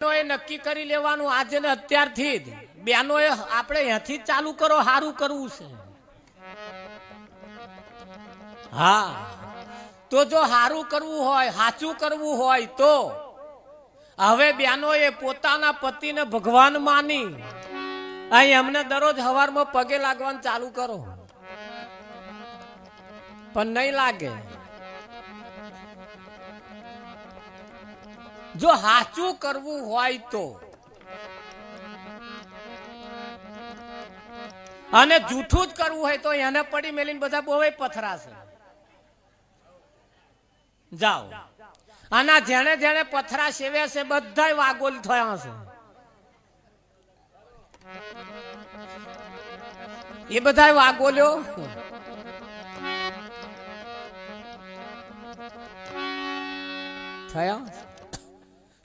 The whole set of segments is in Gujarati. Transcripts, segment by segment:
એ નક્કી કરી લેવાનું આજે ને અત્યારથી જ બેનોએ આપણે અહીંયાથી જ ચાલુ કરો સારું કરવું છે। હા તો જો સારું કરવું હોય સાચું કરવું હોય તો હવે બેનોએ પોતાના પતિને ભગવાન માની અહીં અમને દરરોજ સવારમાં પગે લાગવાનું ચાલુ કરો, પણ નહીં લાગે। જો સાચું કરવું હોય તો અને જૂઠું જ કરવું હોય તો એને પડી મેલીને બધા બહુ પથરાશે। જાઓ આના જેને જેને પથરા સેવ્યા છે બધા વાગોલ થયા છે, એ બધા વાગોલ્યો થયા।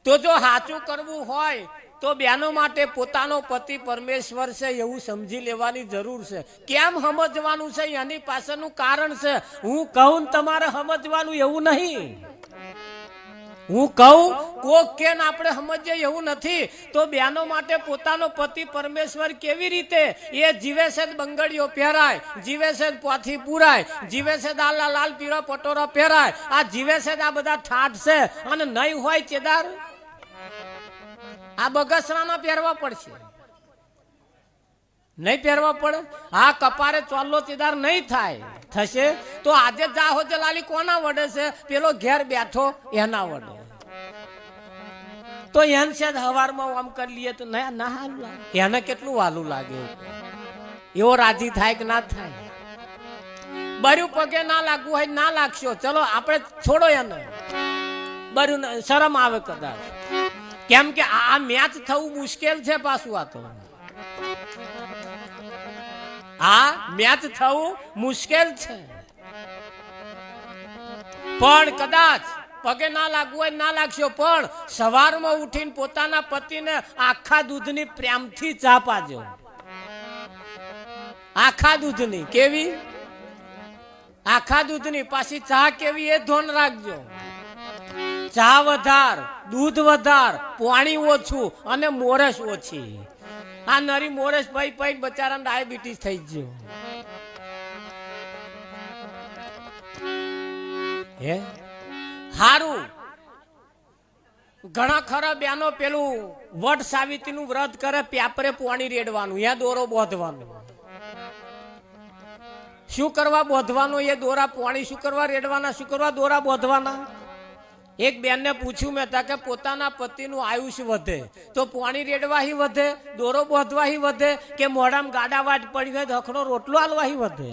તો જો સાચું કરવું હોય તો બેનો માટે પોતાનો પતિ પરમેશ્વર છે એવું સમજી લેવાની જરૂર છે। કેમ સમજવાનું છે એની પાછળનું કારણ છે। હું કહું તમારે સમજવાનું એવું નહીં, હું કહું કોક કેન આપણે સમજીએ એવું નથી। તો બેનો માટે પોતાનો પતિ પરમેશ્વર કેવી રીતે એ જીવે છે બંગડીઓ પહેરાય, જીવે છે પોથી પુરાય, જીવે છે લાલ લાલ પીળો પટોરો પહેરાય, આ જીવે છે આ બધા ઠાઠ છે અને નહીં હોય ચેદાર આ બગસરાના પહેરવા પડશે, નહીં પહેરવા પડે। હા કપારે ચોલ્લો ચેદાર નહીં થાય, થશે તો આજે જાહો જલાલી કોના વડે છે? પેલો ઘેર બેઠો એના વડે। તો એને છે હવારમાં આમ કરી લઈએ તો ના હાલું લાગે, એને કેટલું વાલું લાગે, એવો રાજી થાય કે ના થાય? બર્યું પગે ના લાગવું હોય ના લાગશો, ચલો આપણે છોડો એને, બર્યું શરમ આવે કદાચ, કેમ કે આ મેચ થવું મુશ્કેલ છે પાછું। આ તો આ મેચ થવું મુશ્કેલ છે, પણ કદાચ પગે ના લાગવું હોય ના લાગશો, પણ સવારમાં ઉઠીને પોતાના પતિને આખા દૂધની પ્રેમથી ચા પાજો, આખા દૂધની। કેવી? આખા દૂધની પાછી ચા કેવી એ ધ્યાન રાખજો। ચા વધાર, દૂધ વધાર, પાણી ઓછું અને મોરસ ઓછી। આ નરી મોરસ ભાઈ ભાઈ બચારા ડાયાબિટીસ થઈ ગયો હે હારું। ઘણા ખરા બેનો પેલું વટ સાવિત્રીનું વ્રત કરે, પ્યાપરે પાણી રેડવાનું, યા દોરો બોધવાનું। શું કરવા બોધવાનું? એ દોરા પાણી શું કરવા રેડવાના, શું કરવા દોરા બોધવાના? એક બેનને પૂછ્યું મેં કે પોતાના પતિનું આયુષ્ય વધે તો પાણી રેડવાહી વધે, દોરો બોધવાહી વધે, કે મોઢામાં ગાડા વાટ પડી હોય ધખનો રોટલો હાલવાહી વધે?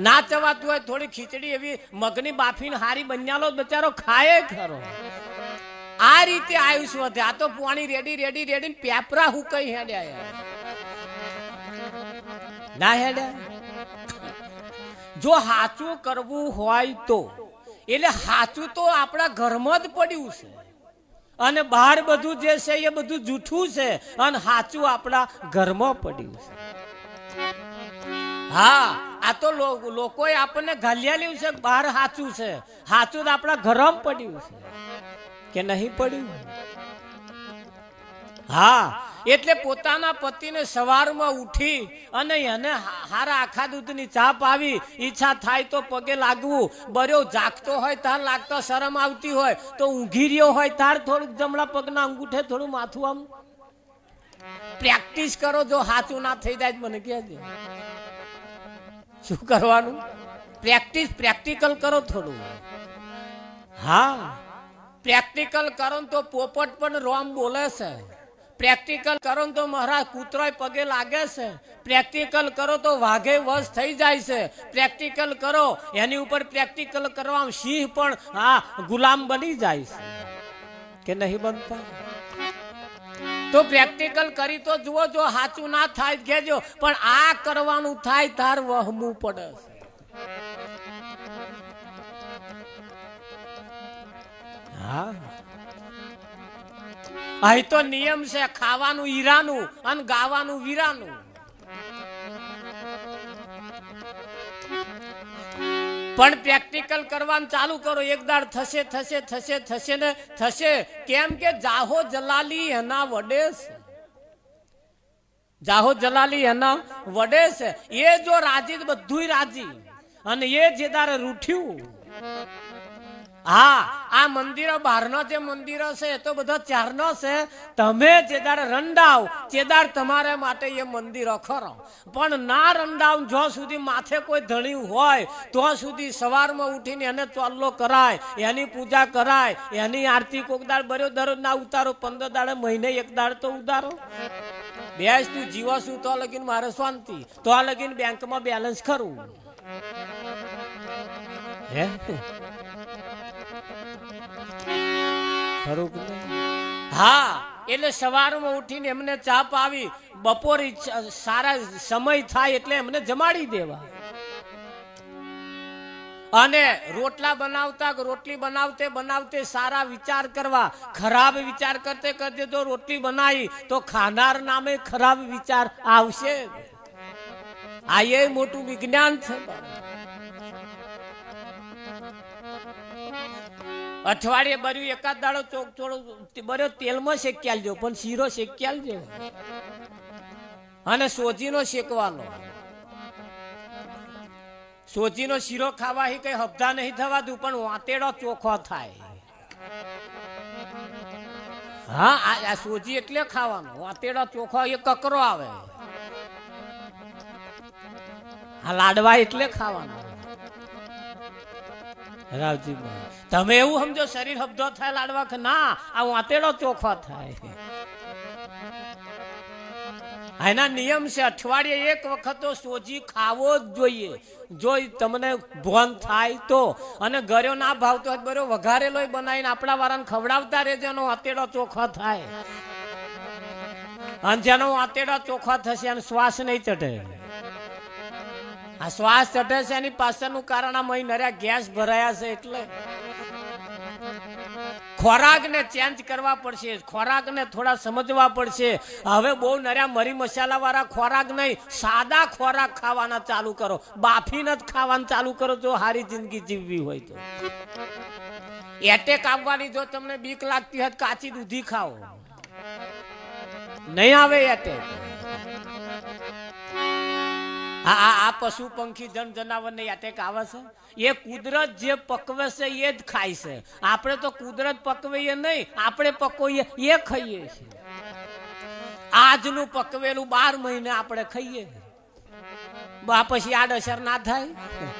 ના ચવાતું હોય થોડી ખીચડી એવી મગની બાફીને હારી બન્યાલો બચારો ખાય ખરો, આ રીતે આયુષ્ય વધે। આ તો પાણી રેડી રેડી રેડી પેપરા હું કઈ હેડ્યા ના હેડ્યા। જો સાચું કરવું હોય તો એટલે સાચું તો આપણા ઘરમાં જ પડ્યું છે અને બહાર બધું જે છે એ બધું જૂઠું છે અને સાચું આપણા ઘરમાં પડ્યું છે। હા આ તો લોકોએ આપણને ઘાલ્યાલ્યું છે બહાર સાચું છે, સાચું તો આપણા ઘરમાં પડ્યું છે કે નહીં પડ્યું? હા એટલે પોતાના પતિને સવારમાં ઉઠી અને એને હારા આખા દૂધની ચા પાવી, ઈચ્છા થાય તો પગે લાગવું, બર્યો જાગતો હોય તાર લાગતો શરમ આવતી હોય તો ઊંઘી રહ્યો હોય તાર થોડુંક જમણા પગના અંગૂઠે થોડું માથું આમ પ્રેક્ટિસ કરો। જો સાચું ના થઈ જાય મને કહેજો શું કરવાનું? પ્રેક્ટિકલ કરો થોડું। હા પ્રેક્ટિકલ કરો તો પોપટ પણ રોમ બોલે છે, પ્રેક્ટિકલ કરો તો મહારાજ કૂતરાય પગે લાગે છે, પ્રેક્ટિકલ કરો તો વાઘે વશ થઈ જાય છે, પ્રેક્ટિકલ કરો એની ઉપર પ્રેક્ટિકલ કરવા સિંહ પણ હા ગુલામ બની જાય છે કે નહીં બનતા? તો પ્રેક્ટિકલ કરી તો જુઓ, જો સાચું ના થાય કહેજો, પણ આ કરવાનું થાય તાર વહમું પડે છે। હા અહીં તો નિયમ છે ખાવાનું હીરાનું અને ગાવાનું વીરાનું। પણ પ્રેક્ટિકલ કરવાનું ચાલુ કરો, એક દાડ થશે થશે થશે થશે ને થશે. કેમ કે જાહો જલાલી એના વડે છે, જાહો જલાલી એના વડે છે. એ જો રાજી બધું રાજી, અને એ જે તારે રૂઠ્યું. હા, આ મંદિરો બહારનો જે મંદિરો છે એ તો બધા ચારનો છે. તમે જેદાર રંડાવ ચેદાર તમારે માટે એ મંદિરો ખરો, પણ ના રંડાવ જો સુધી માથે કોઈ ધણ્યું હોય તો સુધી સવારમાં ઉઠીને એને ચોલ્લો કરાય, એની પૂજા કરાય, એની આરતી કોક દાડ બર્યો દરરોજ ના ઉતારો, 15 દાડે મહિને એક દાડ તો ઉતારો. બેસ તું જીવો છું તો લગીન મારે શાંતિ, તો આ લગીન બેંકમાં બેલેન્સ ખરું. હે હા, એટલે સવારમાં ઉઠીને એમને ચા પાવી, બપોર સારા સમય થાય એટલે એમને જમાડી દેવા. અને રોટલા બનાવતા રોટલી બનાવતે બનાવતે સારા વિચાર કરવા. ખરાબ વિચાર કરતે કરતે જો રોટલી બનાવી તો ખાનાર નામે ખરાબ વિચાર આવશે. આ એ મોટું વિજ્ઞાન છે. અઠવાડિયે બર્યું એકાદ દાડો ચોક થોડો બર્યો તેલમાં શેકી આલજો, પણ શીરો શેકી આલજો. અને સોજીનો શેકવાનો. સોજીનો શીરો ખાવાથી કઈ હબધા નહીં થવાતું, પણ વાતેડો ચોખ્ખો થાય. હા, આ સોજી એટલે ખાવાનો, વાતેડો ચોખ્ખો એ કકરો આવે. આ લાડવા એટલે ખાવાનો. રાવજી તમે એવું સમજો શરીર હબધો થાય લાડવા કે ના, આ વાતેડો ચોખ્ખો થાય. એના નિયમ છે, અઠવાડિયે એક વખત તો સોજી ખાવો જ જોઈએ, જો તમને ભોન થાય તો. અને ગળ્યો ના ભાવતો હોય બરો વઘારેલો બનાવીને આપણા વાળાને ખવડાવતા રહેજો, એનો વાતેડો ચોખ્ખો થાય. અને જેનો વાતેડો ચોખ્ખો થશે અને શ્વાસ નહીં ચઢે. આ શ્વાસ ચઢે છે એની પાછળનું કારણ આ મહી નર્યા ગેસ ભરાયા છે. એટલે ખોરાકને ચેન્જ કરવા પડશે, ખોરાકને થોડા સમજવા પડશે. હવે બહુ નર્યા મરી મસાલા વાળા ખોરાક નહીં, સાદા ખોરાક ખાવાના ચાલુ કરો, બાફીને જ ખાવાનું ચાલુ કરો જો સારી જિંદગી જીવવી હોય તો. એટેક આવવાની જો તમને બીક લાગતી હોય કાચી દૂધી ખાઓ, નહીં આવે એટેક. આ પશુ પંખી જન જનાવર ને એટેક આવે છે, એ કુદરત જે પકવે છે એ જ ખાય છે. આપણે તો કુદરત પકવીએ નહીં, આપણે પકવીએ એ ખાઈએ છીએ. આજનું પકવેલું 12 મહિને આપણે ખાઈએ, પછી આડઅસર ના થાય.